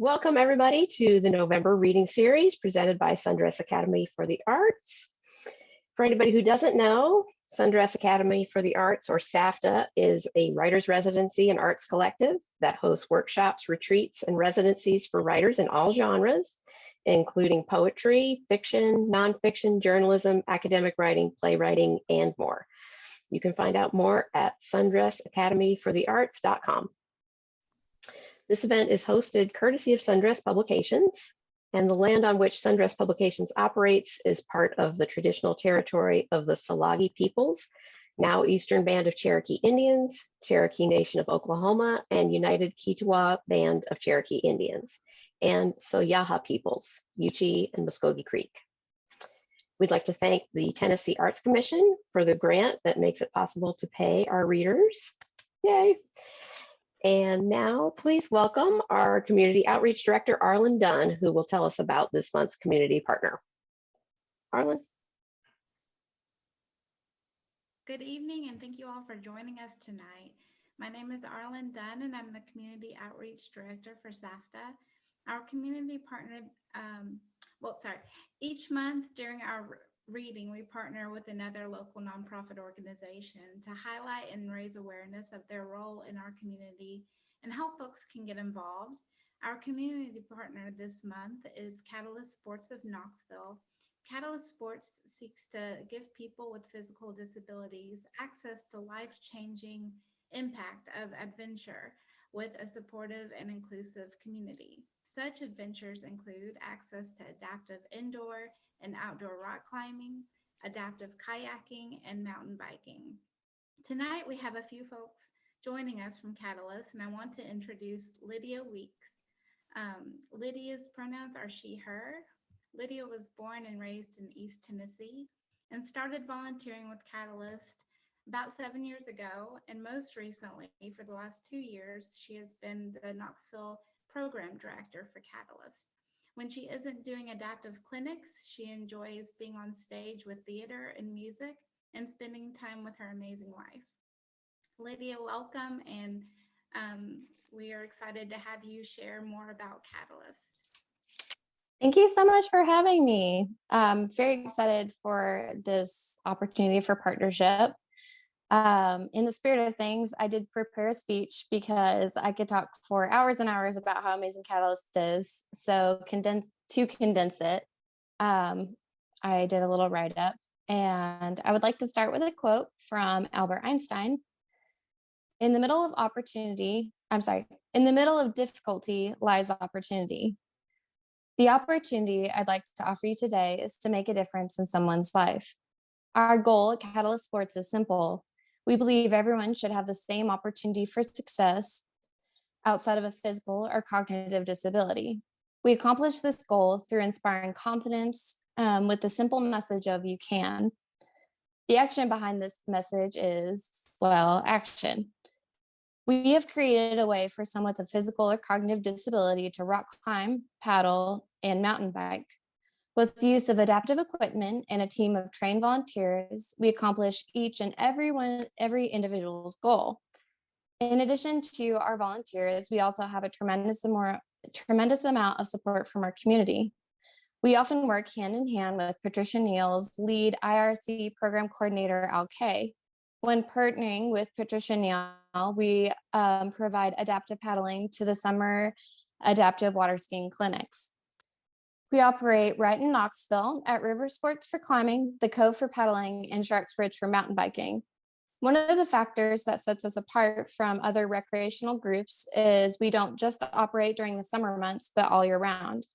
Welcome everybody to the November reading series presented by Sundress Academy for the Arts. For anybody who doesn't know, Sundress Academy for the Arts, or SAFTA, is a writer's residency and arts collective that hosts workshops, retreats, and residencies for writers in all genres, including poetry, fiction, nonfiction, journalism, academic writing, playwriting, and more. You can find out more at sundressacademyforthearts.com. This event is hosted courtesy of Sundress Publications, and the land on which Sundress Publications operates is part of the traditional territory of the Salagi peoples, now Eastern Band of Cherokee Indians, Cherokee Nation of Oklahoma, and United Kituwa Band of Cherokee Indians, and Soyaha peoples, Yuchi and Muskogee Creek. We'd like to thank the Tennessee Arts Commission for the grant that makes it possible to pay our readers. Yay. And now please welcome our Community Outreach Director, Arlen Dunn, who will tell us about this month's community partner. Arlen. Good evening, and thank you all for joining us tonight. My name is Arlen Dunn, and I'm the Community Outreach Director for SAFTA. Our community partner, each month during our reading, we partner with another local nonprofit organization to highlight and raise awareness of their role in our community and how folks can get involved. Our community partner this month is Catalyst Sports of Knoxville. Catalyst Sports seeks to give people with physical disabilities access to life-changing impact of adventure with a supportive and inclusive community. Such adventures include access to adaptive indoor and outdoor rock climbing, adaptive kayaking, and mountain biking. Tonight, we have a few folks joining us from Catalyst, and I want to introduce Lydia Weeks. Lydia's pronouns are she, her. Lydia was born and raised in East Tennessee and started volunteering with Catalyst about 7 years ago, and most recently, for the last 2 years, she has been the Knoxville Program Director for Catalyst. When she isn't doing adaptive clinics, she enjoys being on stage with theater and music and spending time with her amazing wife. Lydia, welcome, and we are excited to have you share more about Catalyst. Thank you so much for having me. I'm very excited for this opportunity for partnership. In the spirit of things, I did prepare a speech because I could talk for hours and hours about how amazing Catalyst is. So to condense it, I did a little write-up, and I would like to start with a quote from Albert Einstein. In the middle of difficulty lies opportunity. The opportunity I'd like to offer you today is to make a difference in someone's life. Our goal at Catalyst Sports is simple. We believe everyone should have the same opportunity for success outside of a physical or cognitive disability. We accomplish this goal through inspiring confidence with the simple message of you can. The action behind this message is, well, action. We have created a way for someone with a physical or cognitive disability to rock climb, paddle, and mountain bike. With the use of adaptive equipment and a team of trained volunteers, we accomplish each and every individual's goal. In addition to our volunteers, we also have a tremendous amount of support from our community. We often work hand in hand with Patricia Neal's lead IRC program coordinator, Al Kay. When partnering with Patricia Neal, we provide adaptive paddling to the summer adaptive water skiing clinics. We operate right in Knoxville at River Sports for climbing, the Cove for paddling, and Sharks Ridge for mountain biking. One of the factors that sets us apart from other recreational groups is we don't just operate during the summer months, but all year round.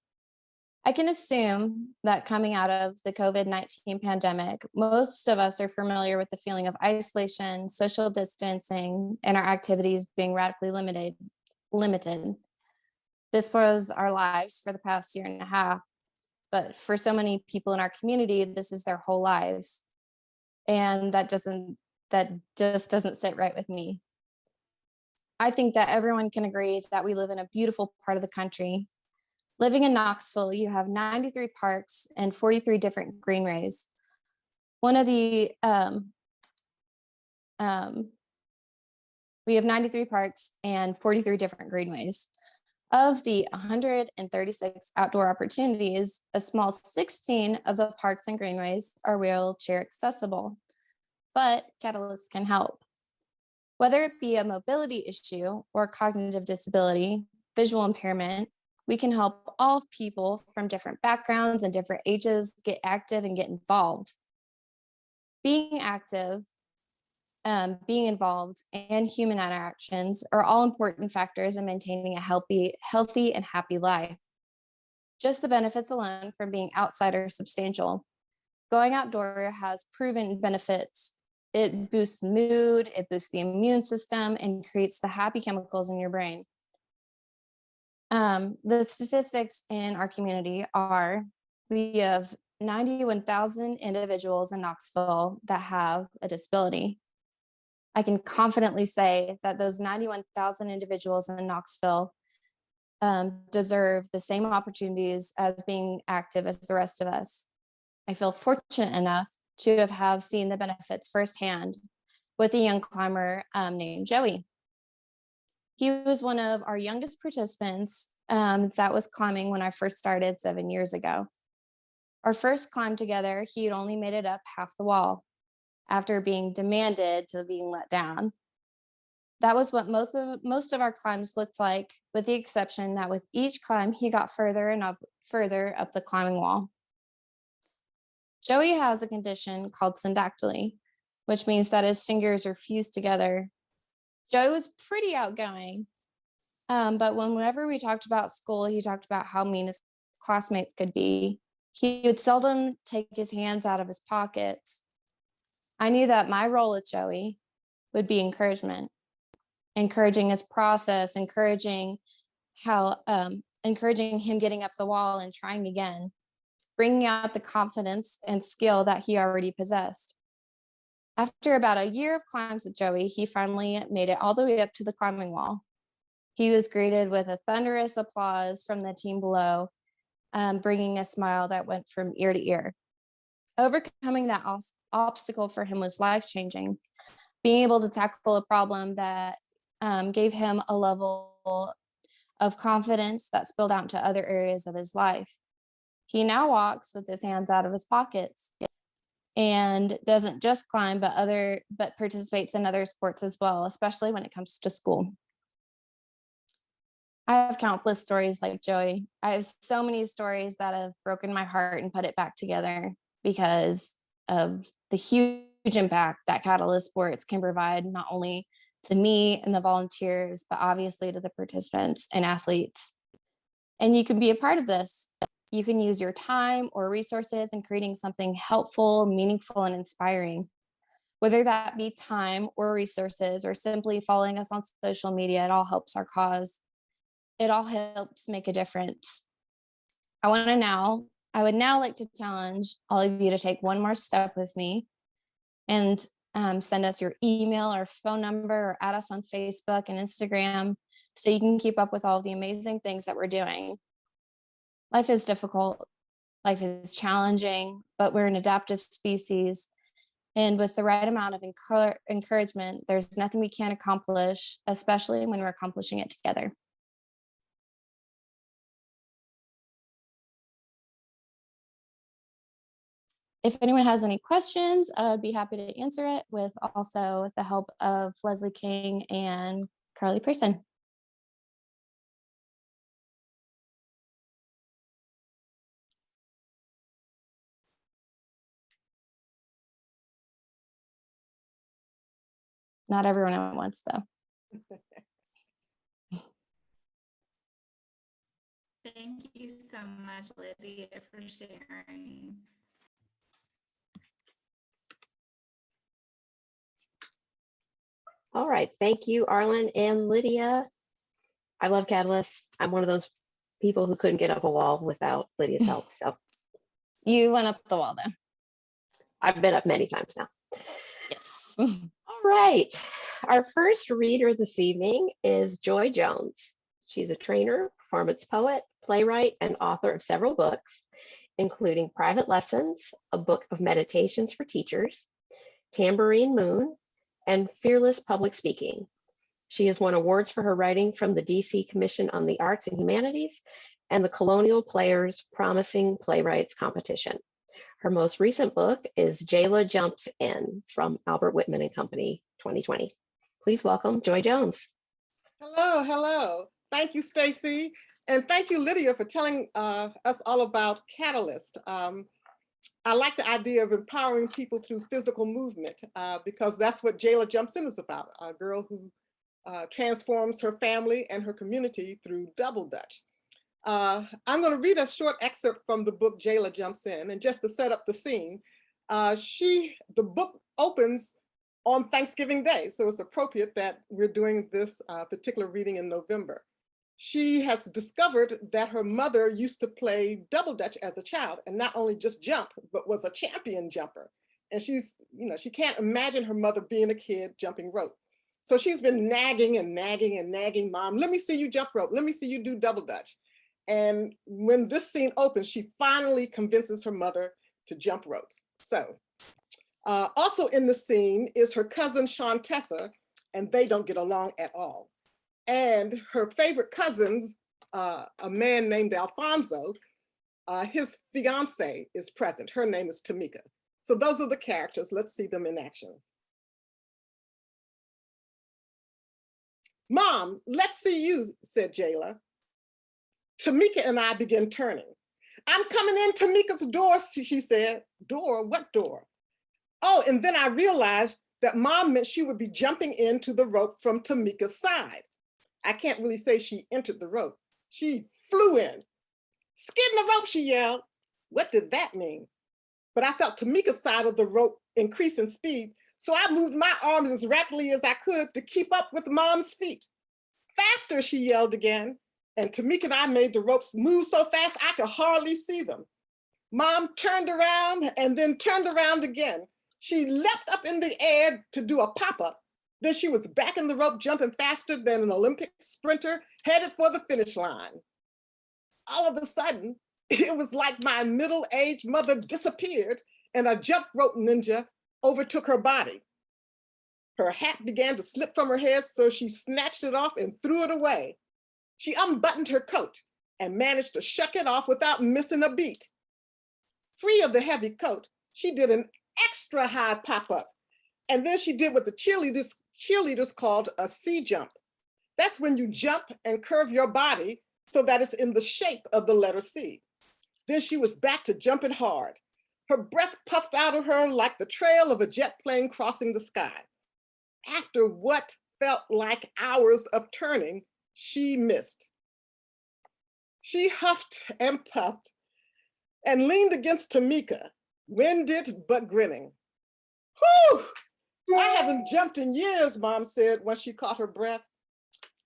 I can assume that coming out of the COVID-19 pandemic, most of us are familiar with the feeling of isolation, social distancing, and our activities being radically limited. This was our lives for the past year and a half, but for so many people in our community, this is their whole lives. And that just doesn't sit right with me. I think that everyone can agree that we live in a beautiful part of the country. Living in Knoxville, you have 93 parks and 43 different greenways. We have 93 parks and 43 different greenways. Of the 136 outdoor opportunities, a small 16 of the parks and greenways are wheelchair accessible, but Catalyst can help. Whether it be a mobility issue or cognitive disability, visual impairment, we can help all people from different backgrounds and different ages get active and get involved. Being active, being involved, and human interactions are all important factors in maintaining a healthy and happy life. Just the benefits alone from being outside are substantial. Going outdoor has proven benefits. It boosts mood, it boosts the immune system, and creates the happy chemicals in your brain. The statistics in our community are, we have 91,000 individuals in Knoxville that have a disability. I can confidently say that those 91,000 individuals in Knoxville deserve the same opportunities as being active as the rest of us. I feel fortunate enough to have seen the benefits firsthand with a young climber named Joey. He was one of our youngest participants that was climbing when I first started 7 years ago. Our first climb together, he had only made it up half the wall after being demanded to being let down. That was what most of our climbs looked like, with the exception that with each climb, he got further up the climbing wall. Joey has a condition called syndactyly, which means that his fingers are fused together. Joey was pretty outgoing, but whenever we talked about school, he talked about how mean his classmates could be. He would seldom take his hands out of his pockets. I knew that my role with Joey would be encouragement, encouraging his process, encouraging him getting up the wall and trying again, bringing out the confidence and skill that he already possessed. After about a year of climbs with Joey, he finally made it all the way up to the climbing wall. He was greeted with a thunderous applause from the team below, bringing a smile that went from ear to ear. Overcoming that obstacle for him was life-changing. Being able to tackle a problem that gave him a level of confidence that spilled out into other areas of his life. He now walks with his hands out of his pockets and doesn't just climb, but participates in other sports as well, especially when it comes to school. I have countless stories like Joey. I have so many stories that have broken my heart and put it back together because of the huge impact that Catalyst Sports can provide, not only to me and the volunteers, but obviously to the participants and athletes. And you can be a part of this. You can use your time or resources in creating something helpful, meaningful, and inspiring. Whether that be time or resources, or simply following us on social media, it all helps our cause. It all helps make a difference. I would now like to challenge all of you to take one more step with me and send us your email or phone number, or add us on Facebook and Instagram so you can keep up with all the amazing things that we're doing. Life is difficult, life is challenging, but we're an adaptive species. And with the right amount of encouragement, there's nothing we can't accomplish, especially when we're accomplishing it together. If anyone has any questions, I'd be happy to answer it with also the help of Leslie King and Carly Pearson. Not everyone at once, though. Thank you so much, Lydia, for sharing. All right, thank you, Arlen and Lydia. I love Catalyst. I'm one of those people who couldn't get up a wall without Lydia's help. So You went up the wall then. I've been up many times now. Yes. All right, our first reader this evening is Joy Jones. She's a trainer, performance poet, playwright, and author of several books, including Private Lessons, a book of meditations for teachers, Tambourine Moon, and Fearless Public Speaking. She has won awards for her writing from the DC Commission on the Arts and Humanities and the Colonial Players Promising Playwrights competition. Her most recent book is Jayla Jumps In from Albert Whitman Company 2020. Please welcome Joy Jones. Hello, hello. Thank you, Stacy. And thank you, Lydia, for telling us all about Catalyst. I like the idea of empowering people through physical movement because that's what Jayla Jumps In is about, a girl who transforms her family and her community through double dutch. I'm going to read a short excerpt from the book Jayla Jumps In, and just to set up the scene, the book opens on Thanksgiving Day, so it's appropriate that we're doing this particular reading in November. She has discovered that her mother used to play double dutch as a child, and not only just jump, but was a champion jumper. And she can't imagine her mother being a kid jumping rope. So she's been nagging and nagging and nagging, Mom, let me see you jump rope. Let me see you do double dutch. And when this scene opens, she finally convinces her mother to jump rope. So also in the scene is her cousin Shantessa, and they don't get along at all. And her favorite cousins, a man named Alfonso, his fiance is present. Her name is Tamika. So those are the characters. Let's see them in action. Mom, let's see you, said Jayla. Tamika and I began turning. I'm coming in Tamika's door, she said. Door? What door? Oh, and then I realized that Mom meant she would be jumping into the rope from Tamika's side. I can't really say she entered the rope. She flew in. Skid in the rope, she yelled. What did that mean? But I felt Tamika's side of the rope increase in speed, so I moved my arms as rapidly as I could to keep up with Mom's feet. Faster, she yelled again. And Tamika and I made the ropes move so fast I could hardly see them. Mom turned around and then turned around again. She leapt up in the air to do a pop-up. Then she was back in the rope, jumping faster than an Olympic sprinter headed for the finish line. All of a sudden, it was like my middle-aged mother disappeared and a jump rope ninja overtook her body. Her hat began to slip from her head, so she snatched it off and threw it away. She unbuttoned her coat and managed to shuck it off without missing a beat. Free of the heavy coat, she did an extra high pop-up. And then she did what the cheerleaders called a C jump. That's when you jump and curve your body so that it's in the shape of the letter C. Then she was back to jumping hard. Her breath puffed out of her like the trail of a jet plane crossing the sky. After what felt like hours of turning, she missed. She huffed and puffed and leaned against Tamika, winded but grinning. Whew! I haven't jumped in years, Mom said when she caught her breath,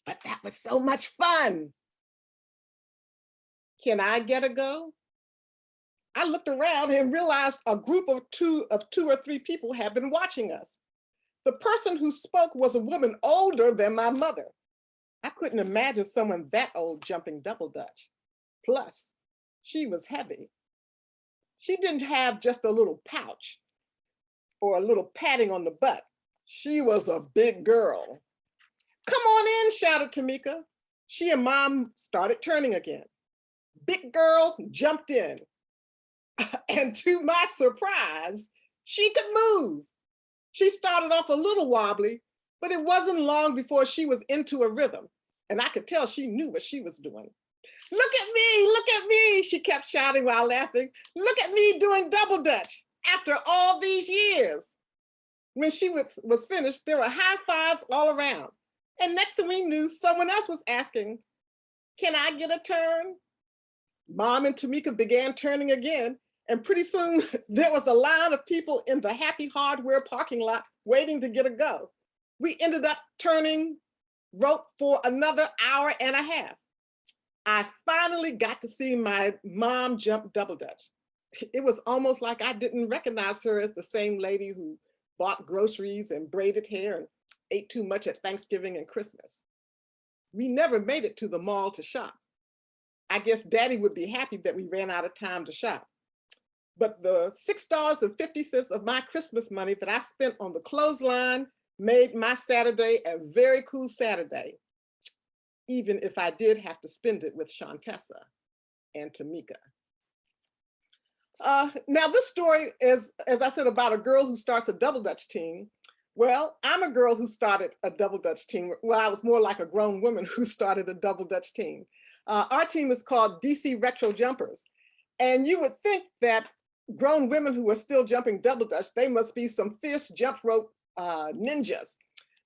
but that was so much fun. Can I get a go? I looked around and realized a group of two or three people had been watching us. The person who spoke was a woman older than my mother. I couldn't imagine someone that old jumping double dutch. Plus, she was heavy. She didn't have just a little pouch or a little patting on the butt. She was a big girl. Come on in, shouted Tamika. She and Mom started turning again. Big girl jumped in. And to my surprise, she could move. She started off a little wobbly, but it wasn't long before she was into a rhythm. And I could tell she knew what she was doing. Look at me, she kept shouting while laughing. Look at me doing double dutch after all these years. When she was finished, there were high fives all around. And next thing we knew, someone else was asking, can I get a turn? Mom and Tamika began turning again, and pretty soon there was a line of people in the Happy Hardware parking lot waiting to get a go. We ended up turning rope for another hour and a half. I finally got to see my mom jump double dutch. It was almost like I didn't recognize her as the same lady who bought groceries and braided hair and ate too much at Thanksgiving and Christmas. We never made it to the mall to shop. I guess Daddy would be happy that we ran out of time to shop. But the $6.50 of my Christmas money that I spent on the clothesline, made my Saturday a very cool Saturday, even if I did have to spend it with Shantessa and Tamika. Now this story is, as I said, about a girl who starts a double Dutch team. Well, I'm a girl who started a double Dutch team. Well, I was more like a grown woman who started a double Dutch team. Our team is called DC Retro Jumpers. And you would think that grown women who are still jumping double Dutch, they must be some fierce jump rope ninjas.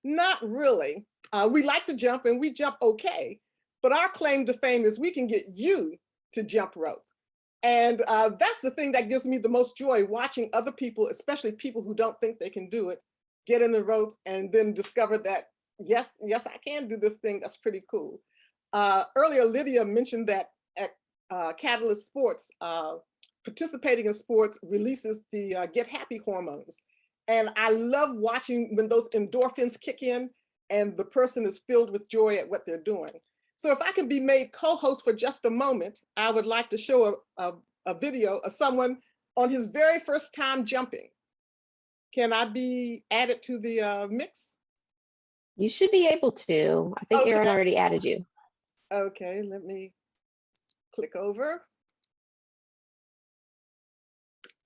Not really. We like to jump and we jump okay, but our claim to fame is we can get you to jump rope. And that's the thing that gives me the most joy, watching other people, especially people who don't think they can do it, get in the rope and then discover that, yes, I can do this thing. That's pretty cool. Earlier, Lydia mentioned that at Catalyst Sports, participating in sports releases the get happy hormones. And I love watching when those endorphins kick in and the person is filled with joy at what they're doing. So if I can be made co-host for just a moment, I would like to show a video of someone on his very first time jumping. Can I be added to the mix? You should be able to. I think Okay. Aaron already added you. Okay, let me click over.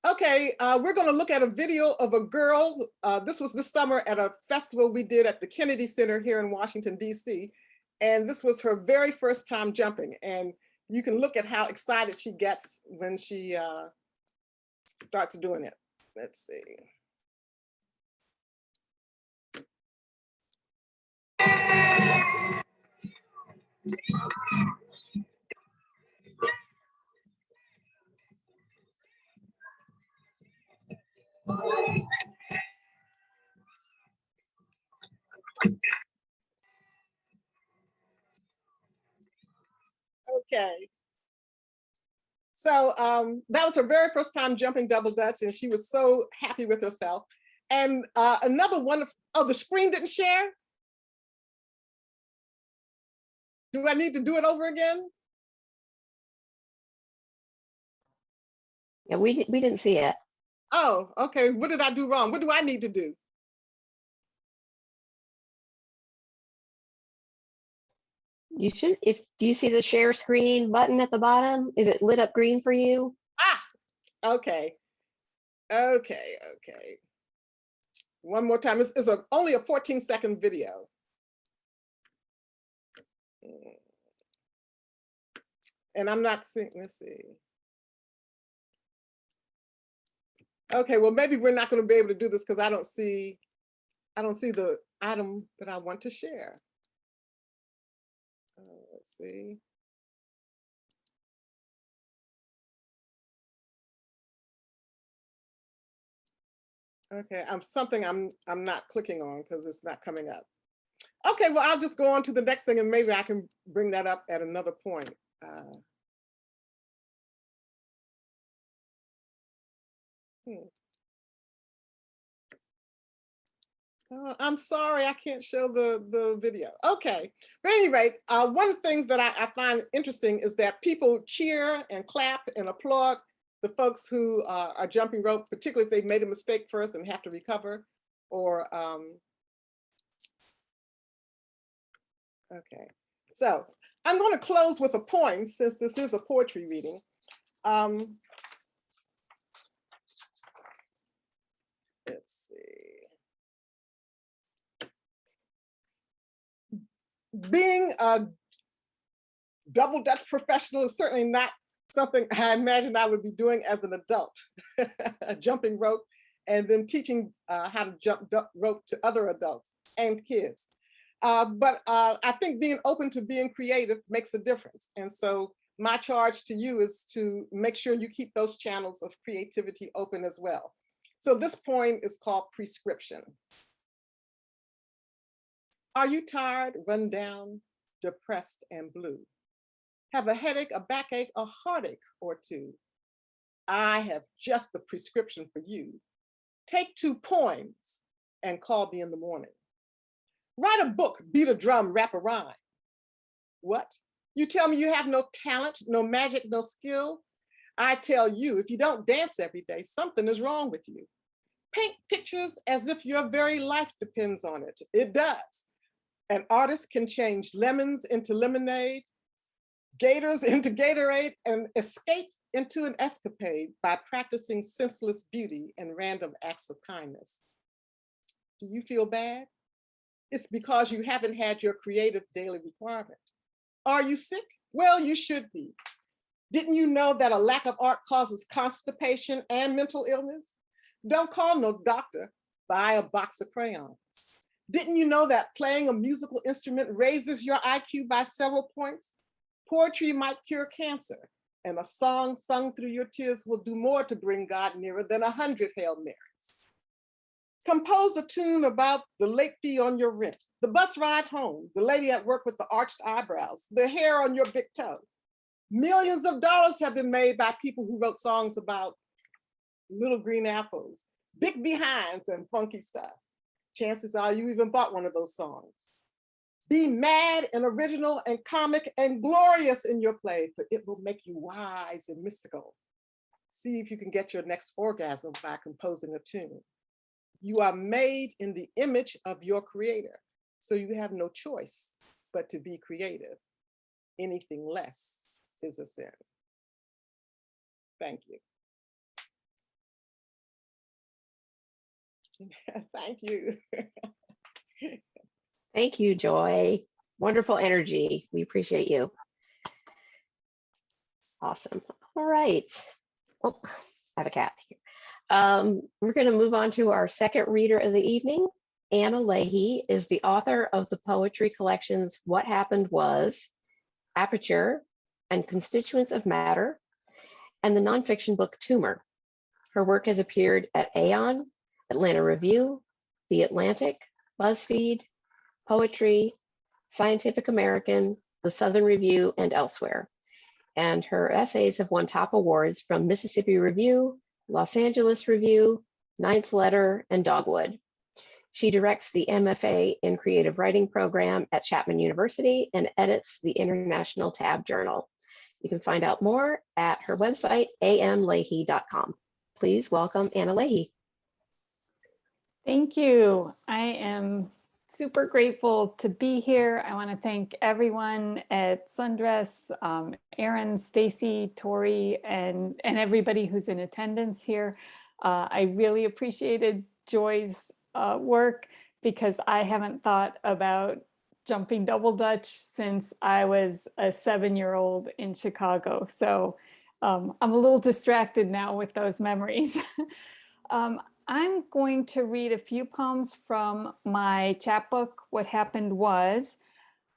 Okay, we're going to look at a video of a girl. This was this summer at a festival we did at the Kennedy Center here in Washington, D.C. And this was her very first time jumping. And you can look at how excited she gets when she starts doing it. Let's see. Okay. So that was her very first time jumping double Dutch, and she was so happy with herself. And another one of, oh, the screen didn't share? Do I need to do it over again? Yeah, we didn't see it. Oh, okay. What did I do wrong? What do I need to do? You should, do you see the share screen button at the bottom? Is it lit up green for you? Ah, okay. Okay. One more time. It's only a 14-second video. And I'm not seeing, let's see. Okay, well, maybe we're not going to be able to do this because I don't see the item that I want to share. Let's see. Okay, I'm not clicking on because it's not coming up. Okay, well, I'll just go on to the next thing and maybe I can bring that up at another point. I'm sorry, I can't show the video. Okay, but at any rate, one of the things that I find interesting is that people cheer and clap and applaud the folks who are jumping rope, particularly if they've made a mistake first and have to recover, or okay. So I'm going to close with a poem since this is a poetry reading. Let's see. Being a double Dutch professional is certainly not something I imagined I would be doing as an adult, jumping rope and then teaching how to jump rope to other adults and kids. But I think being open to being creative makes a difference. And so my charge to you is to make sure you keep those channels of creativity open as well. So this poem is called Prescription. Are you tired, run down, depressed, and blue? Have a headache, a backache, a heartache or two? I have just the prescription for you. Take 2 poems and call me in the morning. Write a book, beat a drum, rap a rhyme. What? You tell me you have no talent, no magic, no skill? I tell you, if you don't dance every day, something is wrong with you. Paint pictures as if your very life depends on it. It does. An artist can change lemons into lemonade, gators into Gatorade, and escape into an escapade by practicing senseless beauty and random acts of kindness. Do you feel bad? It's because you haven't had your creative daily requirement. Are you sick? Well, you should be. Didn't you know that a lack of art causes constipation and mental illness? Don't call no doctor, buy a box of crayons. Didn't you know that playing a musical instrument raises your IQ by several points? Poetry might cure cancer, and a song sung through your tears will do more to bring God nearer than 100 Hail Marys. Compose a tune about the late fee on your rent, the bus ride home, the lady at work with the arched eyebrows, the hair on your big toe. Millions of dollars have been made by people who wrote songs about little green apples, big behinds, and funky stuff. Chances are you even bought one of those songs. Be mad and original and comic and glorious in your play, for it will make you wise and mystical. See if you can get your next orgasm by composing a tune. You are made in the image of your creator, so you have no choice but to be creative. Anything less is a sin. Thank you. Thank you. Thank you, Joy. Wonderful energy. We appreciate you. Awesome. All right. Oh, I have a cat here. We're going to move on to our second reader of the evening. Anna Leahy is the author of the poetry collections What Happened Was, Aperture, and Constituents of Matter, and the nonfiction book Tumor. Her work has appeared at Aeon, Atlanta Review, The Atlantic, BuzzFeed, Poetry, Scientific American, The Southern Review, and elsewhere. And her essays have won top awards from Mississippi Review, Los Angeles Review, Ninth Letter, and Dogwood. She directs the MFA in Creative Writing program at Chapman University and edits the International Tab Journal. You can find out more at her website, amleahy.com. Please welcome Anna Leahy. Thank you. I am super grateful to be here. I want to thank everyone at Sundress, Aaron, Stacy, Tori, and everybody who's in attendance here. I really appreciated Joy's work because I haven't thought about jumping double Dutch since I was a 7-year-old in Chicago. So I'm a little distracted now with those memories. I'm going to read a few poems from my chapbook, What Happened Was,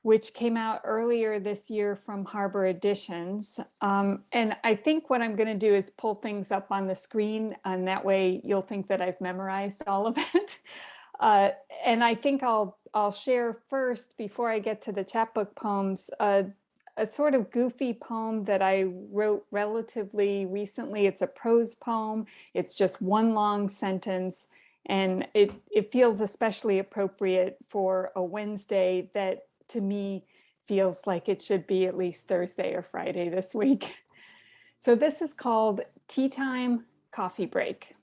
which came out earlier this year from Harbor Editions. And I think what I'm going to do is pull things up on the screen, and that way you'll think that I've memorized all of it. And I think I'll share first, before I get to the chapbook poems, a sort of goofy poem that I wrote relatively recently. It's a prose poem. It's just one long sentence, and it feels especially appropriate for a Wednesday that to me feels like it should be at least Thursday or Friday this week. So this is called Tea Time Coffee Break.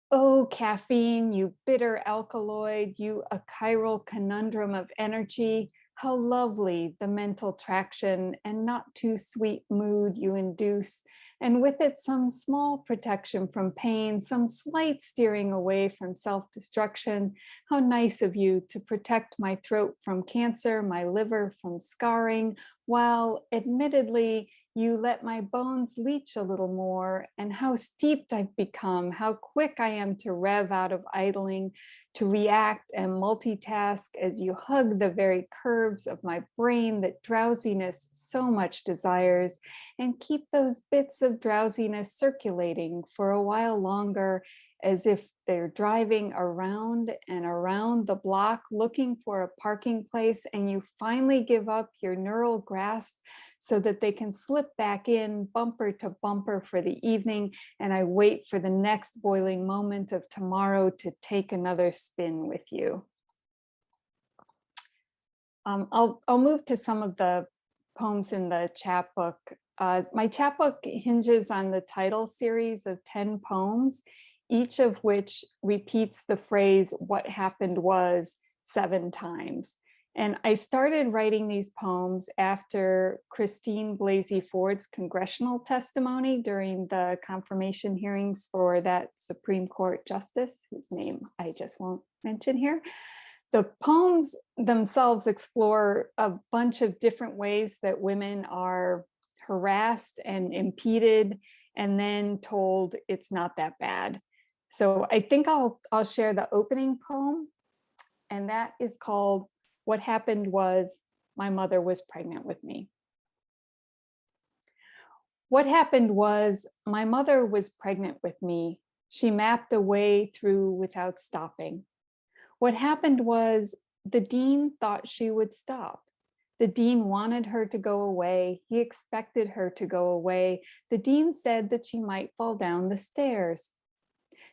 Oh, caffeine, you bitter alkaloid, you a chiral conundrum of energy. How lovely the mental traction and not too sweet mood you induce, and with it some small protection from pain, some slight steering away from self-destruction. How nice of you to protect my throat from cancer, my liver from scarring, while admittedly you let my bones leach a little more. And how steeped I've become, how quick I am to rev out of idling, to react and multitask as you hug the very curves of my brain that drowsiness so much desires, and keep those bits of drowsiness circulating for a while longer, as if they're driving around and around the block looking for a parking place, and you finally give up your neural grasp so that they can slip back in bumper to bumper for the evening, and I wait for the next boiling moment of tomorrow to take another spin with you. I'll move to some of the poems in the chapbook. My chapbook hinges on the title series of 10 poems, each of which repeats the phrase, "what happened was," 7 times. And I started writing these poems after Christine Blasey Ford's congressional testimony during the confirmation hearings for that Supreme Court justice, whose name I just won't mention here. The poems themselves explore a bunch of different ways that women are harassed and impeded and then told it's not that bad. So I think I'll share the opening poem, and that is called "What Happened Was My Mother Was Pregnant with Me." What happened was my mother was pregnant with me. She mapped a way through without stopping. What happened was the dean thought she would stop. The dean wanted her to go away. He expected her to go away. The dean said that she might fall down the stairs.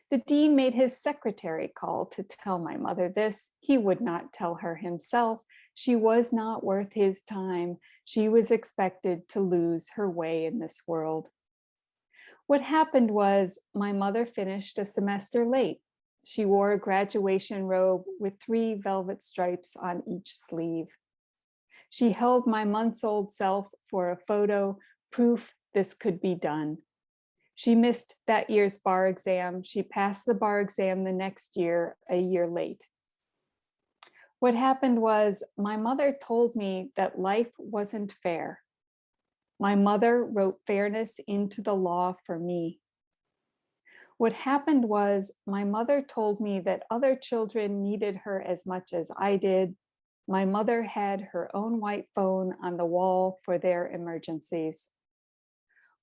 The dean made his secretary call to tell my mother this. He would not tell her himself. She was not worth his time. She was expected to lose her way in this world. What happened was my mother finished a semester late. She wore a graduation robe with 3 velvet stripes on each sleeve. She held my months-old self for a photo, proof this could be done. She missed that year's bar exam. She passed the bar exam the next year, a year late. What happened was my mother told me that life wasn't fair. My mother wrote fairness into the law for me. What happened was my mother told me that other children needed her as much as I did. My mother had her own white phone on the wall for their emergencies.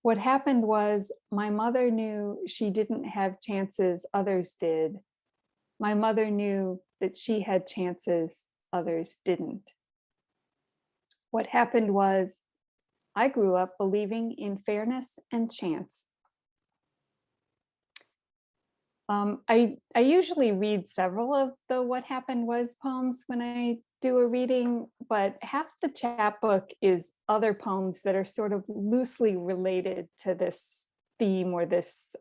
What happened was my mother knew she didn't have chances others did. My mother knew that she had chances others didn't. What happened was I grew up believing in fairness and chance. I usually read several of the What Happened Was poems when I do a reading, but half the chapbook is other poems that are sort of loosely related to this theme or this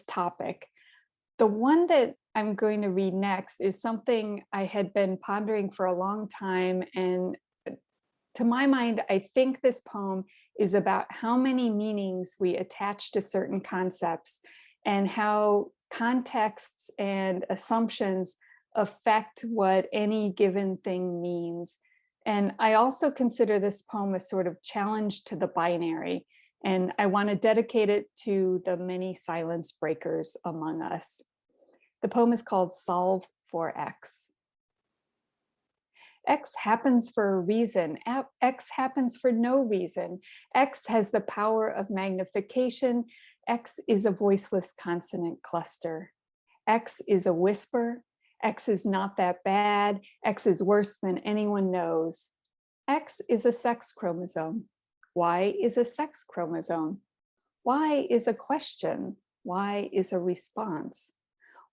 topic. The one that I'm going to read next is something I had been pondering for a long time, and to my mind, I think this poem is about how many meanings we attach to certain concepts and how contexts and assumptions affect what any given thing means. And I also consider this poem a sort of challenge to the binary, and I want to dedicate it to the many silence breakers among us. The poem is called Solve for X. X happens for a reason. X happens for no reason. X has the power of magnification. X is a voiceless consonant cluster. X is a whisper. X is not that bad. X is worse than anyone knows. X is a sex chromosome. Y is a sex chromosome. Y is a question. Y is a response.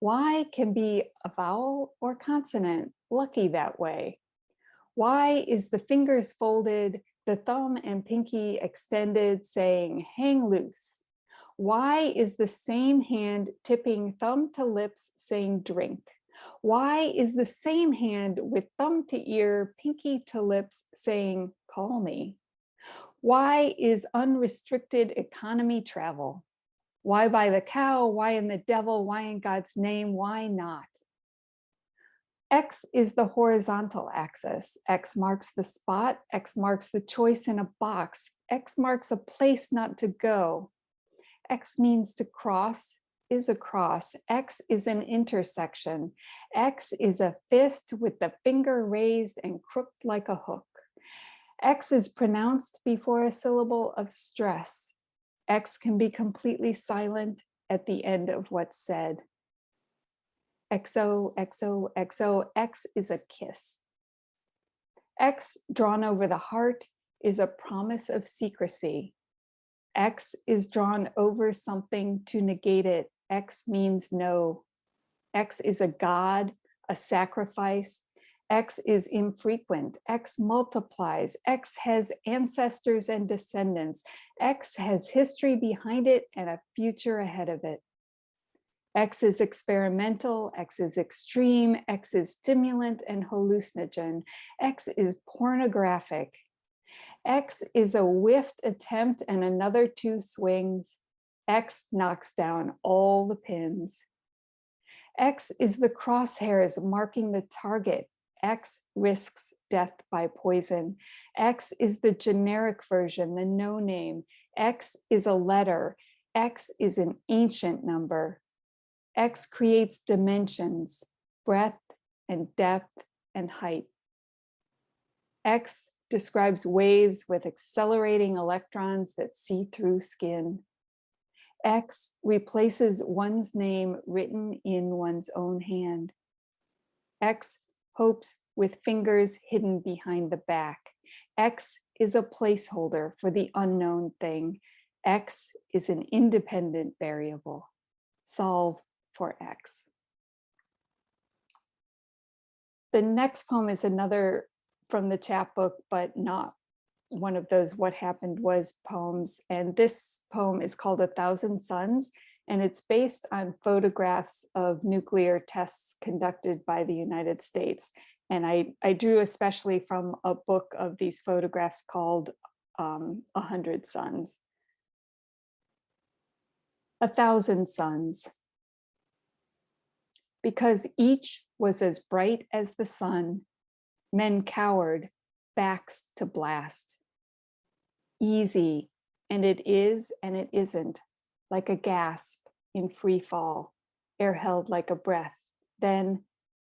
Y can be a vowel or consonant, lucky that way. Y is the fingers folded, the thumb and pinky extended, saying, hang loose. Y is the same hand tipping thumb to lips, saying, drink. Y is the same hand with thumb to ear, pinky to lips, saying, call me. Y is unrestricted economy travel. Why buy the cow? Why in the devil? Why in God's name? Why not? X is the horizontal axis. X marks the spot. X marks the choice in a box. X marks a place not to go. X means to cross, is a cross. X is an intersection. X is a fist with the finger raised and crooked like a hook. X is pronounced before a syllable of stress. X can be completely silent at the end of what's said. XO, XO, XO, X is a kiss. X drawn over the heart is a promise of secrecy. X is drawn over something to negate it. X means no. X is a god, a sacrifice. X is infrequent. X multiplies. X has ancestors and descendants. X has history behind it and a future ahead of it. X is experimental. X is extreme. X is stimulant and hallucinogen. X is pornographic. X is a whiffed attempt and another 2 swings. X knocks down all the pins. X is the crosshairs marking the target. X risks death by poison. X is the generic version, the no name. X is a letter. X is an ancient number. X creates dimensions, breadth and depth and height. X describes waves with accelerating electrons that see through skin. X replaces one's name written in one's own hand. X hopes with fingers hidden behind the back. X is a placeholder for the unknown thing. X is an independent variable. Solve for X. The next poem is another from the chapbook, but not one of those What Happened Was poems. And this poem is called 1,000 Suns, and it's based on photographs of nuclear tests conducted by the United States. And I drew especially from a book of these photographs called 100 Suns. 1,000 suns. Because each was as bright as the sun, men cowered, backs to blast. Easy, and it is and it isn't, like a gasp in free fall, air held like a breath, then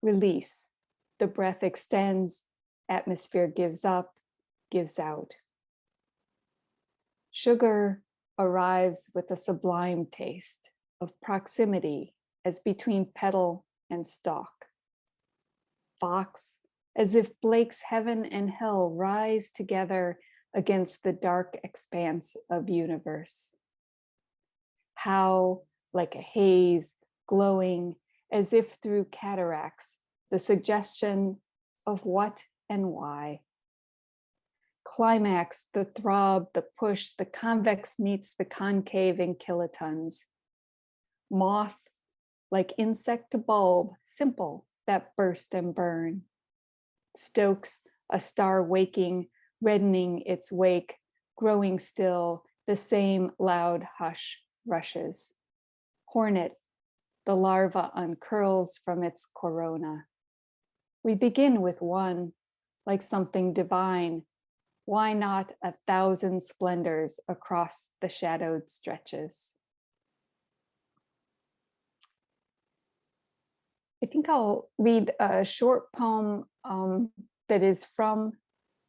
release. The breath extends, atmosphere gives up, gives out. Sugar arrives with a sublime taste of proximity as between petal and stalk. Fox, as if Blake's heaven and hell rise together against the dark expanse of universe. How, like a haze, glowing as if through cataracts, the suggestion of what and why. Climax, the throb, the push, the convex meets the concave in kilotons. Moth, like insect to bulb, simple, that burst and burn. Stokes, a star waking, reddening its wake, growing still, the same loud hush rushes. Hornet, the larva uncurls from its corona. We begin with one, like something divine. Why not 1,000 splendors across the shadowed stretches? I think I'll read a short poem that is from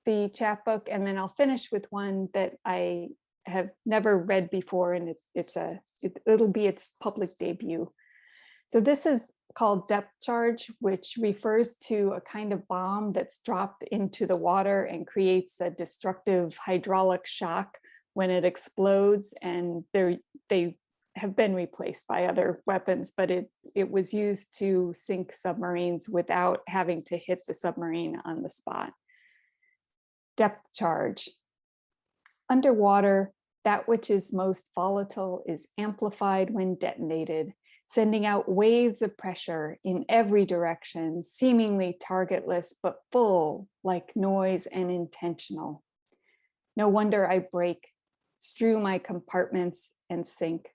the chapbook, and then I'll finish with one that I have never read before, and it'll be its public debut. So this is called depth charge, which refers to a kind of bomb that's dropped into the water and creates a destructive hydraulic shock when it explodes, and they have been replaced by other weapons, but it was used to sink submarines without having to hit the submarine on the spot. Depth charge. Underwater, that which is most volatile is amplified when detonated, sending out waves of pressure in every direction, seemingly targetless, but full, like noise and intentional. No wonder I break, strew my compartments and sink.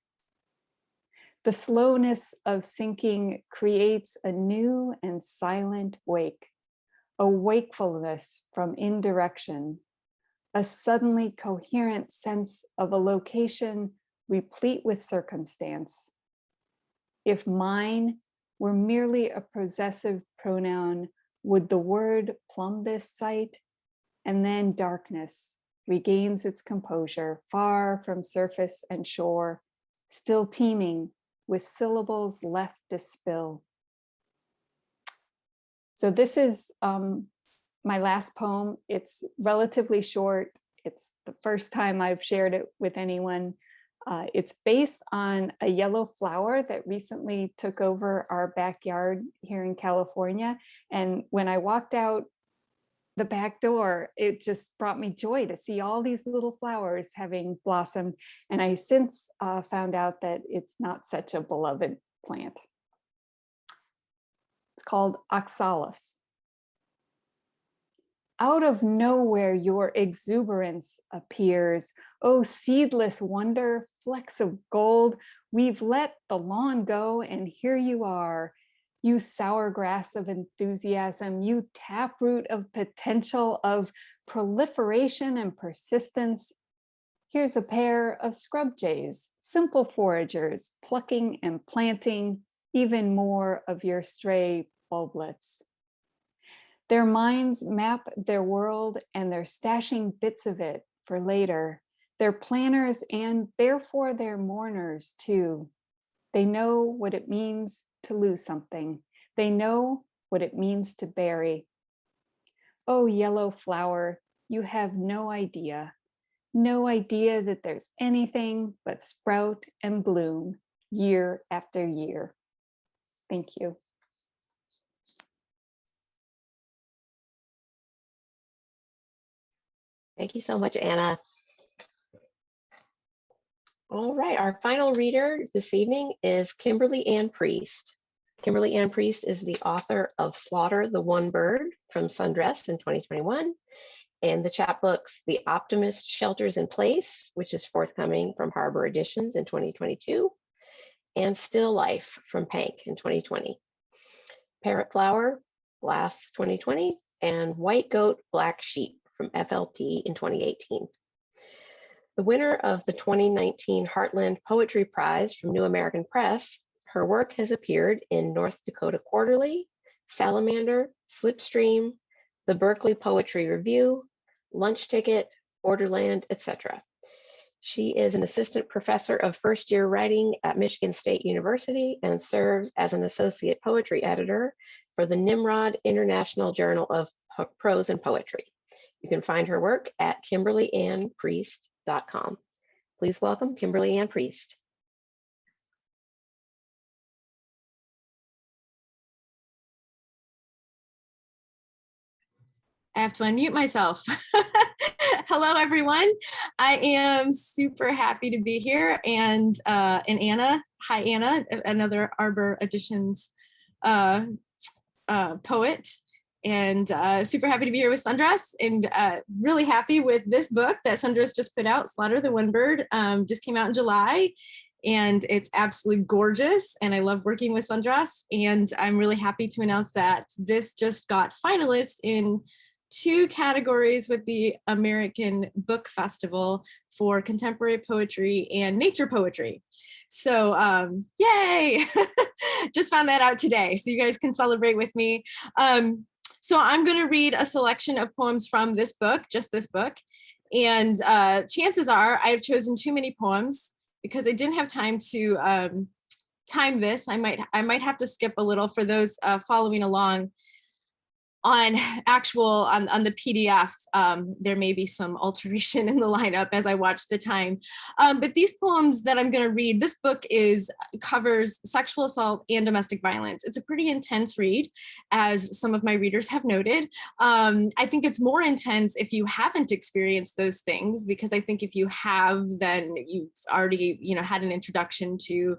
The slowness of sinking creates a new and silent wake, a wakefulness from indirection, a suddenly coherent sense of a location replete with circumstance. If mine were merely a possessive pronoun, would the word plumb this sight? And then darkness regains its composure, far from surface and shore, still teeming with syllables left to spill. So this is my last poem. It's relatively short. It's the first time I've shared it with anyone. It's based on a yellow flower that recently took over our backyard here in California. And when I walked out the back door, it just brought me joy to see all these little flowers having blossomed. And I since found out that it's not such a beloved plant. It's called oxalis. Out of nowhere, your exuberance appears. Oh, seedless wonder, flecks of gold. We've let the lawn go, and here you are. You sour grass of enthusiasm, you taproot of potential, of proliferation and persistence. Here's a pair of scrub jays, simple foragers, plucking and planting even more of your stray bulblets. Their minds map their world and they're stashing bits of it for later. They're planners and therefore they're mourners too. They know what it means to lose something. They know what it means to bury. Oh, yellow flower, you have no idea that there's anything but sprout and bloom year after year. Thank you. Thank you so much, Anna. All right, our final reader this evening is Kimberly Ann Priest. Kimberly Ann Priest is the author of Slaughter the One Bird from Sundress in 2021, and the chapbooks The Optimist Shelters in Place, which is forthcoming from Harbor Editions in 2022, and Still Life from Pank in 2020. Parrot Flower, Glass 2020, and White Goat, Black Sheep from FLP in 2018. The winner of the 2019 Heartland Poetry Prize from New American Press, her work has appeared in North Dakota Quarterly, Salamander, Slipstream, the Berkeley Poetry Review, Lunch Ticket, Borderland, etc. She is an assistant professor of first-year writing at Michigan State University and serves as an associate poetry editor for the Nimrod International Journal of Prose and Poetry. You can find her work at KimberlyAnnPriest.com. Please welcome Kimberly Ann Priest. I have to unmute myself. Hello, everyone. I am super happy to be here. And Anna, hi, Anna, another Arbor Editions poet. And super happy to be here with Sundress, and really happy with this book that Sundress just put out, Slaughter the One Bird, just came out in July. And it's absolutely gorgeous. And I love working with Sundress. And I'm really happy to announce that this just got finalist in 2 categories with the American Book Festival for contemporary poetry and nature poetry. So yay, just found that out today. So you guys can celebrate with me. So I'm gonna read a selection of poems from this book, just this book. And chances are I've chosen too many poems because I didn't have time to time this. I might have to skip a little for those following along. On the PDF, there may be some alteration in the lineup as I watch the time. But these poems that I'm going to read, this book covers sexual assault and domestic violence. It's a pretty intense read, as some of my readers have noted. I think it's more intense if you haven't experienced those things, because I think if you have, then you've already, had an introduction to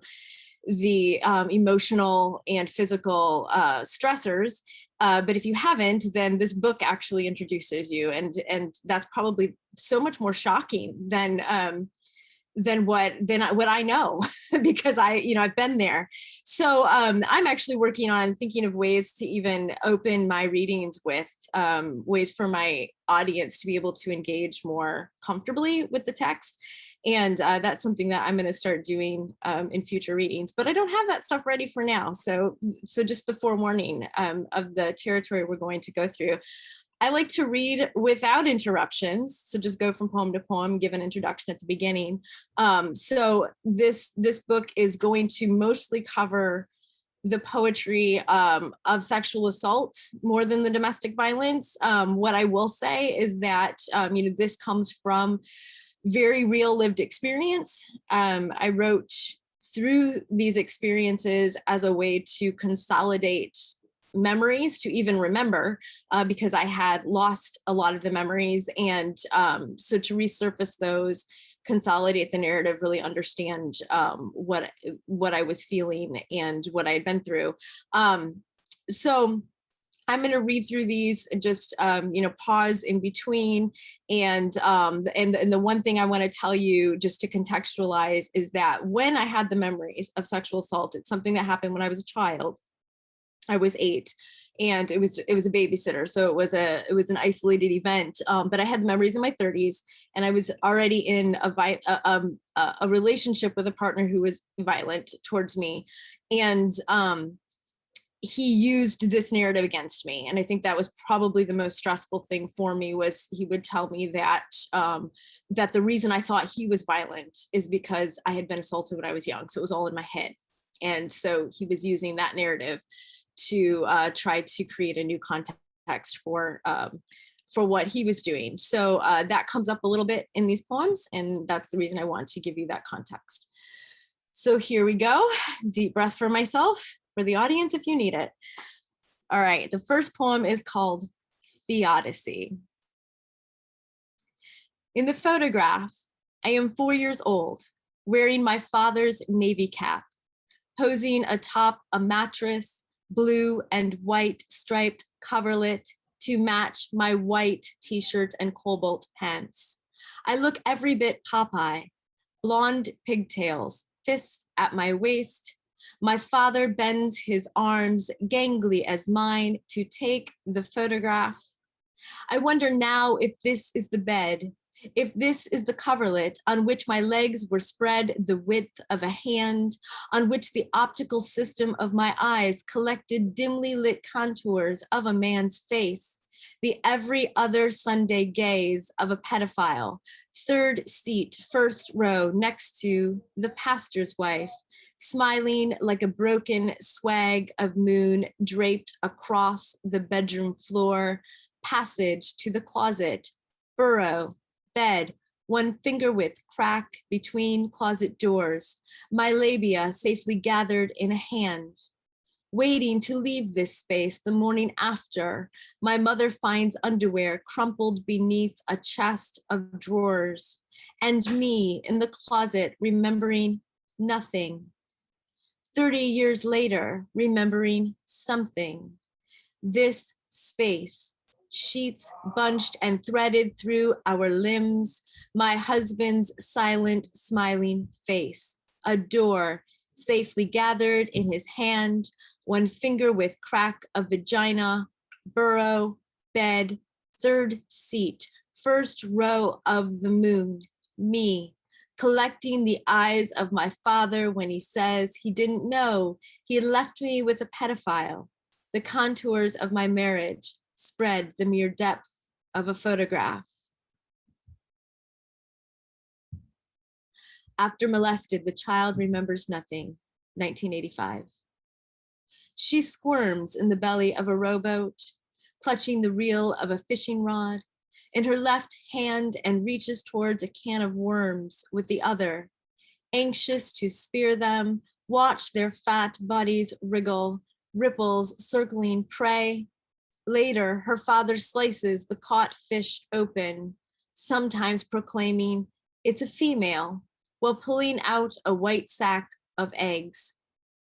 the emotional and physical stressors. But if you haven't, then this book actually introduces you, and that's probably so much more shocking than what I know, because I've been there. So I'm actually working on thinking of ways to even open my readings with ways for my audience to be able to engage more comfortably with the text. And that's something that I'm going to start doing in future readings, but I don't have that stuff ready for now. So just the forewarning of the territory we're going to go through. I like to read without interruptions. So just go from poem to poem, give an introduction at the beginning. So this book is going to mostly cover the poetry of sexual assault more than the domestic violence. What I will say is that, this comes from very real lived experience. I wrote through these experiences as a way to consolidate memories, to even remember, because I had lost a lot of the memories. And so to resurface those, consolidate the narrative, really understand what I was feeling and what I had been through. So I'm going to read through these and just, pause in between. And the one thing I want to tell you, just to contextualize, is that when I had the memories of sexual assault, it's something that happened when I was a child. I was 8, and it was a babysitter, so it was an isolated event. But I had memories in my 30s, and I was already in a relationship with a partner who was violent towards me, and he used this narrative against me. And I think that was probably the most stressful thing for me, was he would tell me that that the reason I thought he was violent is because I had been assaulted when I was young. So it was all in my head. And so he was using that narrative to try to create a new context for what he was doing. So that comes up a little bit in these poems, and that's the reason I want to give you that context. So here we go. Deep breath for myself, for the audience if you need it. All right, the first poem is called Theodicy. In the photograph, I am 4 years old, wearing my father's Navy cap, posing atop a mattress, blue and white striped coverlet to match my white t-shirt and cobalt pants. I look every bit Popeye, blonde pigtails, fists at my waist. My father bends his arms, gangly as mine, to take the photograph. I wonder now if this is the bed, if this is the coverlet on which my legs were spread the width of a hand, on which the optical system of my eyes collected dimly lit contours of a man's face, the every other Sunday gaze of a pedophile, third seat, first row, next to the pastor's wife, smiling like a broken swag of moon draped across the bedroom floor, passage to the closet, burrow, bed, one finger width crack between closet doors, my labia safely gathered in a hand. Waiting to leave this space the morning after, my mother finds underwear crumpled beneath a chest of drawers, and me in the closet remembering nothing. 30 years later, remembering something. This space, sheets bunched and threaded through our limbs, my husband's silent, smiling face, a door safely gathered in his hand, one finger width crack of vagina, burrow, bed, third seat, first row of the moon, me, collecting the eyes of my father when he says he didn't know he had left me with a pedophile. The contours of my marriage spread the mere depth of a photograph. After molested, the child remembers nothing. 1985. She squirms in the belly of a rowboat, clutching the reel of a fishing rod in her left hand, and reaches towards a can of worms with the other, anxious to spear them, watch their fat bodies wriggle, ripples circling prey. Later, her father slices the caught fish open, sometimes proclaiming it's a female, while pulling out a white sack of eggs,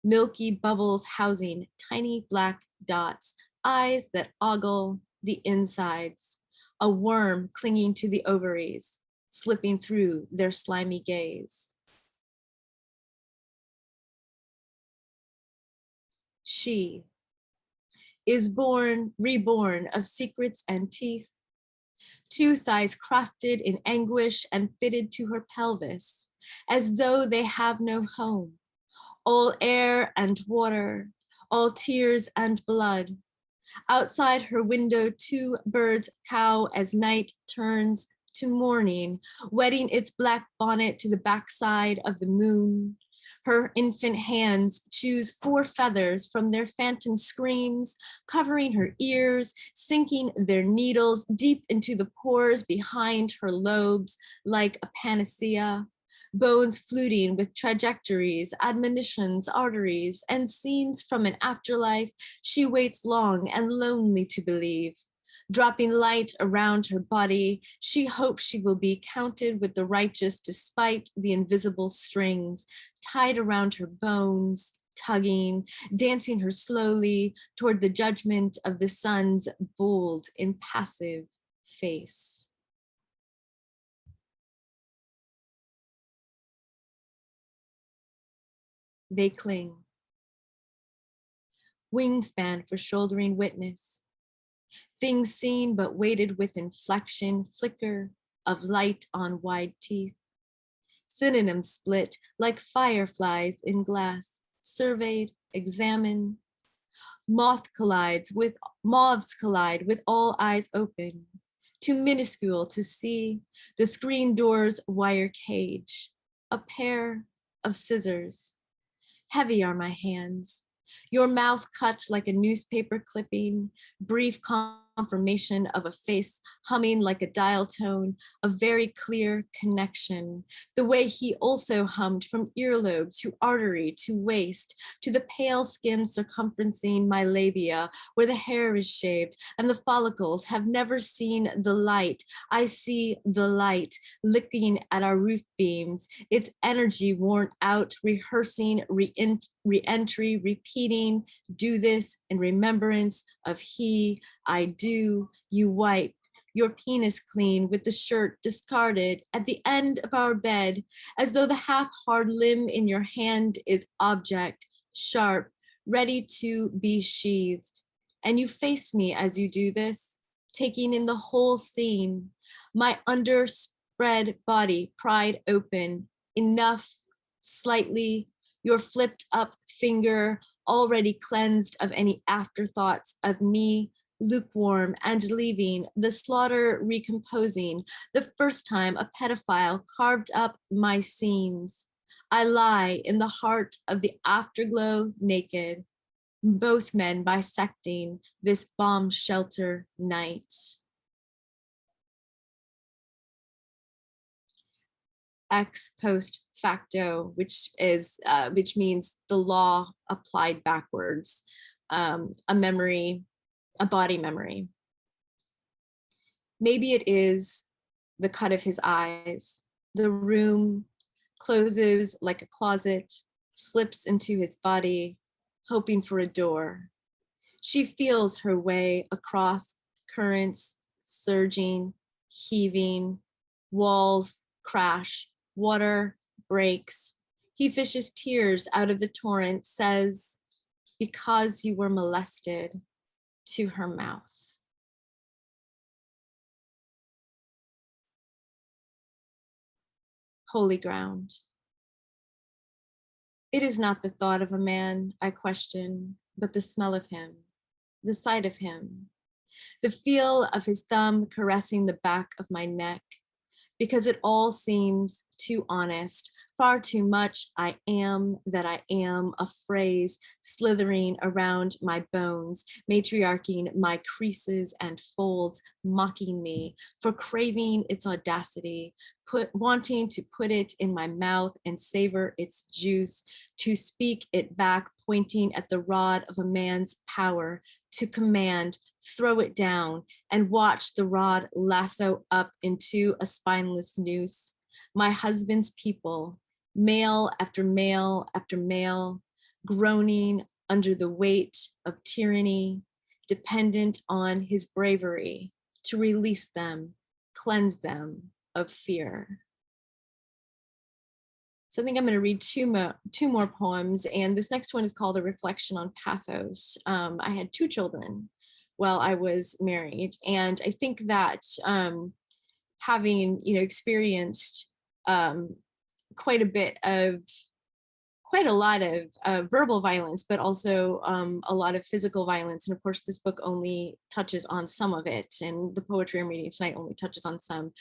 milky bubbles housing tiny black dots, eyes that ogle the insides, a worm clinging to the ovaries, slipping through their slimy gaze. She is born, reborn of secrets and teeth, two thighs crafted in anguish and fitted to her pelvis, as though they have no home, all air and water, all tears and blood. Outside her window, two birds cow as night turns to morning, wetting its black bonnet to the backside of the moon. Her infant hands choose 4 feathers from their phantom screams, covering her ears, sinking their needles deep into the pores behind her lobes like a panacea. Bones fluting with trajectories, admonitions, arteries, and scenes from an afterlife she waits long and lonely to believe. Dropping light around her body, she hopes she will be counted with the righteous despite the invisible strings tied around her bones, tugging, dancing her slowly toward the judgment of the sun's bold, impassive face. They cling. Wingspan for shouldering witness. Things seen but weighted with inflection, flicker of light on wide teeth. Synonyms split like fireflies in glass, surveyed, examined. Moths collide with all eyes open, too minuscule to see the screen door's wire cage, a pair of scissors. Heavy are my hands, your mouth cut like a newspaper clipping, brief confirmation of a face humming like a dial tone, a very clear connection. The way he also hummed from earlobe to artery to waist, to the pale skin circumferencing my labia, where the hair is shaved and the follicles have never seen the light. I see the light licking at our roof beams, its energy worn out, rehearsing, re-entry, repeating, do this in remembrance of he, I do, you wipe your penis clean with the shirt discarded at the end of our bed, as though the half-hard limb in your hand is object, sharp, ready to be sheathed. And you face me as you do this, taking in the whole scene, my underspread body pried open, enough, slightly, your flipped up finger already cleansed of any afterthoughts of me, lukewarm and leaving, the slaughter recomposing, the first time a pedophile carved up my seams. I lie in the heart of the afterglow naked, both men bisecting this bomb shelter night. Ex post facto, which means the law applied backwards, a memory, a body memory. Maybe it is the cut of his eyes. The room closes like a closet, slips into his body, hoping for a door. She feels her way across currents, surging, heaving, walls crash, water breaks. He fishes tears out of the torrent, says, because you were molested, to her mouth. Holy ground. It is not the thought of a man I question, but the smell of him, the sight of him, the feel of his thumb caressing the back of my neck, because it all seems too honest, far too much I am that I am, a phrase slithering around my bones, matriarching my creases and folds, mocking me for craving its audacity, wanting to put it in my mouth and savor its juice, to speak it back, pointing at the rod of a man's power, to command, throw it down, and watch the rod lasso up into a spineless noose. My husband's people, male after male after male, groaning under the weight of tyranny, dependent on his bravery to release them, cleanse them of fear. So I think I'm going to read two more poems, and this next one is called A Reflection on Pathos. I had 2 children while I was married, and I think that having experienced quite a bit of quite a lot of verbal violence, but also a lot of physical violence. And of course, this book only touches on some of it, and the poetry I'm reading tonight only touches on some.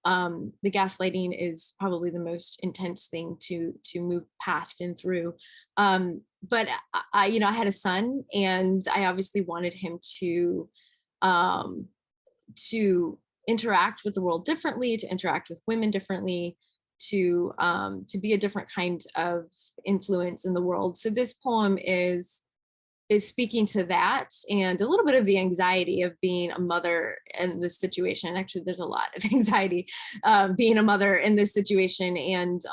The gaslighting is probably the most intense thing to move past and through. But I had a son, and I obviously wanted him to interact with the world differently, to interact with women differently, to be a different kind of influence in the world. So this poem is speaking to that, and a little bit of the anxiety of being a mother in this situation. Actually, there's a lot of anxiety being a mother in this situation, and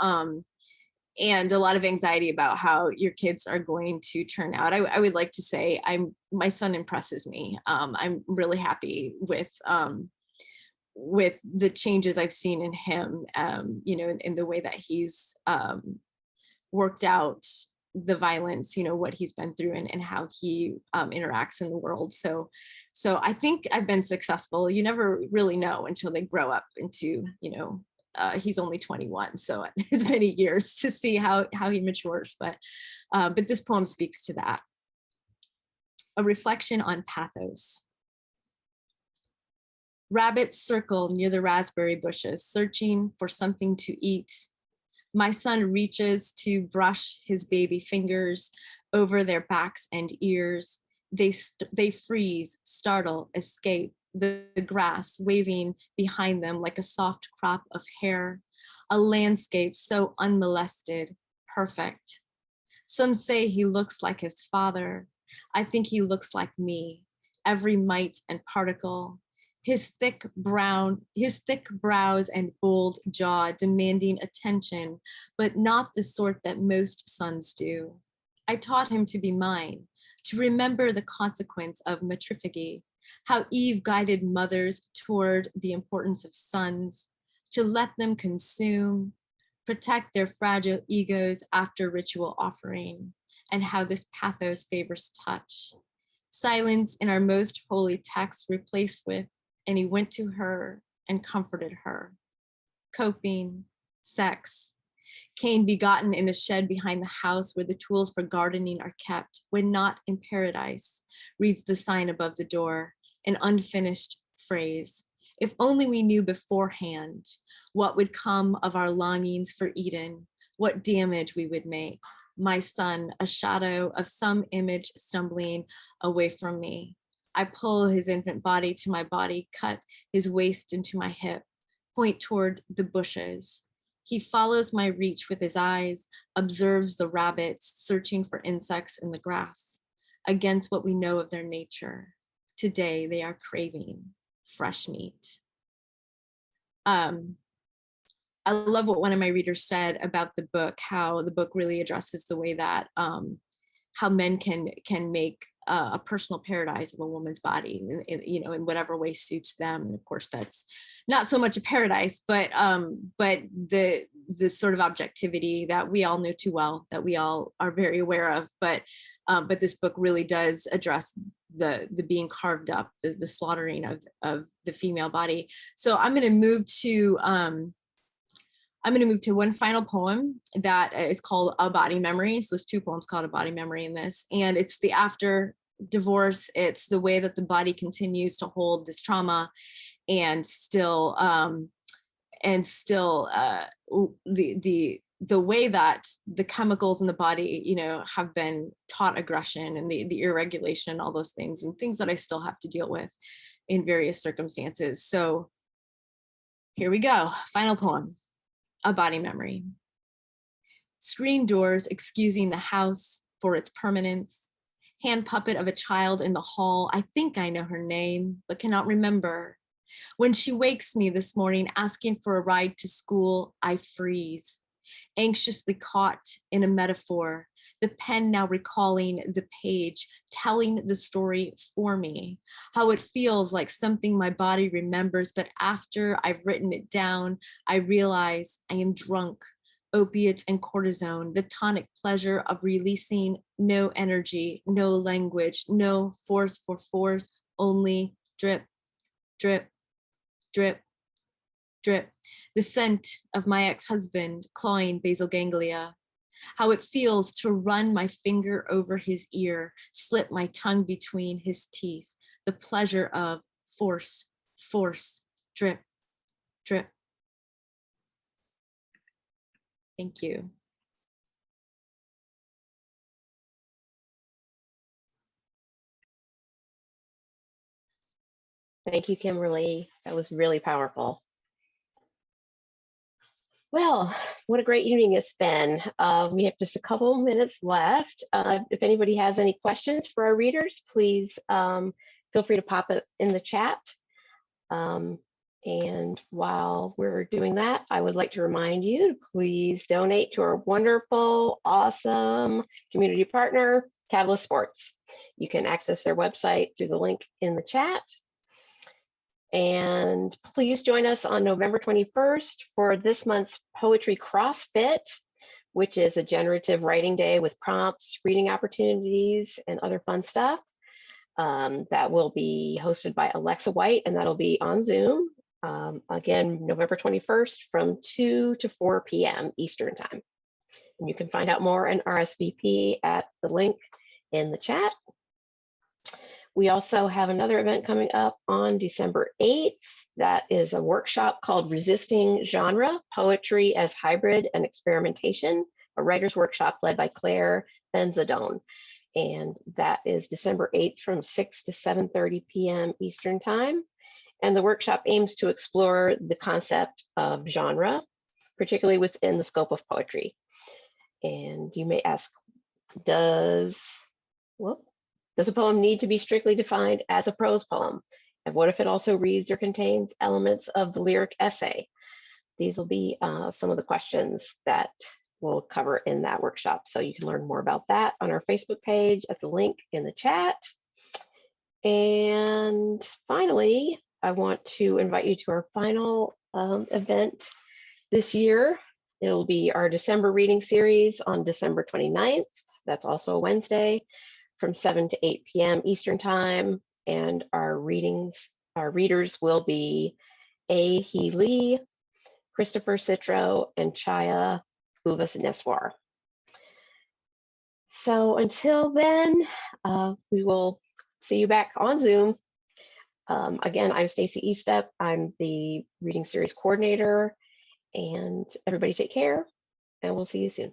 a lot of anxiety about how your kids are going to turn out. I would like to say my son impresses me. I'm really happy with the changes I've seen in him, in the way that he's worked out the violence, what he's been through, and how he interacts in the world. So I think I've been successful. You never really know until they grow up into, he's only 21. So there's many years to see how he matures, but this poem speaks to that. A reflection on pathos. Rabbits circle near the raspberry bushes, searching for something to eat. My son reaches to brush his baby fingers over their backs and ears. They freeze, startle, escape, the grass waving behind them like a soft crop of hair, a landscape so unmolested, perfect. Some say he looks like his father. I think he looks like me, every mite and particle. His thick brows and bold jaw demanding attention, but not the sort that most sons do. I taught him to be mine, to remember the consequence of matriphagy, how Eve guided mothers toward the importance of sons, to let them consume, protect their fragile egos after ritual offering, and how this pathos favors touch. Silence in our most holy text replaced with, and he went to her and comforted her. Coping, sex. Cain begotten in a shed behind the house where the tools for gardening are kept, when not in paradise, reads the sign above the door, an unfinished phrase. If only we knew beforehand what would come of our longings for Eden, what damage we would make. My son, a shadow of some image stumbling away from me. I pull his infant body to my body, cut his waist into my hip, point toward the bushes. He follows my reach with his eyes, observes the rabbits searching for insects in the grass, against what we know of their nature. Today, they are craving fresh meat. I love what one of my readers said about the book, how the book really addresses the way that how men can make a personal paradise of a woman's body, in whatever way suits them. And of course, that's not so much a paradise, but the sort of objectivity that we all know too well, that we all are very aware of. But this book really does address the being carved up, the slaughtering of the female body. So I'm going to move to one final poem that is called A Body Memory. So there's two poems called A Body Memory in this, and it's the after divorce. It's the way that the body continues to hold this trauma, and still the way that the chemicals in the body, have been taught aggression, and the irregulation and all those things, and things that I still have to deal with in various circumstances. So here we go. Final poem. A Body Memory. Screen doors excusing the house for its permanence. Hand puppet of a child in the hall. I think I know her name, but cannot remember. When she wakes me this morning asking for a ride to school, I freeze, anxiously caught in a metaphor, the pen now recalling the page, telling the story for me, how it feels like something my body remembers, but after I've written it down, I realize I am drunk, opiates and cortisone, the tonic pleasure of releasing no energy, no language, no force for force, only drip, drip, drip, drip. The scent of my ex-husband clawing basal ganglia. how it feels to run my finger over his ear, slip my tongue between his teeth, the pleasure of force, force, drip, drip. Thank you. Thank you, Kimberly. That was really powerful. Well, what a great evening it's been. We have just a couple minutes left. If anybody has any questions for our readers, please feel free to pop it in the chat. And while we're doing that, I would like to remind you to please donate to our wonderful, awesome community partner, Catalyst Sports. You can access their website through the link in the chat. And please join us on November 21st for this month's Poetry CrossFit, which is a generative writing day with prompts, reading opportunities, and other fun stuff. That will be hosted by Alexa White, and that'll be on Zoom. Again, November 21st from 2 to 4 p.m. Eastern Time. And you can find out more and RSVP at the link in the chat. We also have another event coming up on December 8th. That is a workshop called Resisting Genre, Poetry as Hybrid and Experimentation, a writer's workshop led by Claire Benzadone. And that is December 8th from 6 to 7:30 p.m. Eastern Time. And the workshop aims to explore the concept of genre, particularly within the scope of poetry. And you may ask, does a poem need to be strictly defined as a prose poem? And what if it also reads or contains elements of the lyric essay? These will be some of the questions that we'll cover in that workshop. So you can learn more about that on our Facebook page at the link in the chat. And finally, I want to invite you to our final event this year. It'll be our December reading series on December 29th. That's also a Wednesday, from 7 to 8 p.m. Eastern Time. And our readers will be A.He Lee, Christopher Citro, and Chaya Uvas-Neswar. So until then, we will see you back on Zoom. Again, I'm Stacy Estep. I'm the reading series coordinator, and everybody take care, and we'll see you soon.